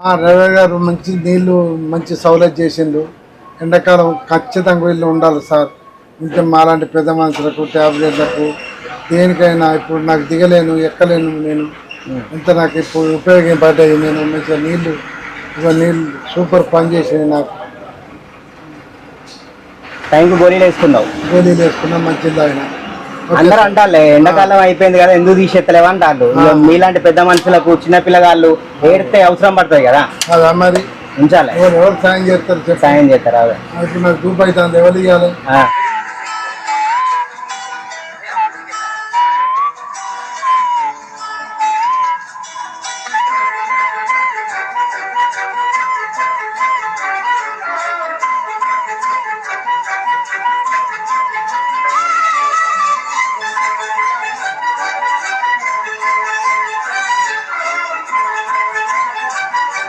రవి గారు మంచి నీళ్లు మంచి సౌలభ్యం చేసిండు. ఎండాకాలం ఖచ్చితంగా వీళ్ళు ఉండాలి సార్. ఇంకా మాలాంటి పెద్ద మనుషులకు ట్యాబ్లెట్లకు దేనికైనా ఇప్పుడు నాకు దిగలేను ఎక్కలేను నేను. ఇంత నాకు ఇప్పుడు ఉపయోగపడ్డాయి. నేను మంచిగా నీళ్లు సూపర్ పని చేసింది నాకు. టైంకి గోళీలు వేసుకున్నావు? గోళీలు వేసుకున్నా మంచిది ఆయన. అందరూ అంటారులే ఎండాకాలం అయిపోయింది కదా ఎందుకు తీసేస్తలేవు అంటారు. మీలాంటి పెద్ద మనుషులకు చిన్న పిల్లగాళ్ళు ఏడితే అవసరం పడుతుంది కదా, అదా మరి ఉంచాలి. ఎవరు సాయం చేస్తారు? సాయం చేస్తారు. అదే నాకు దూపు అవుతుంది, ఎవరు ఇవ్వాలి?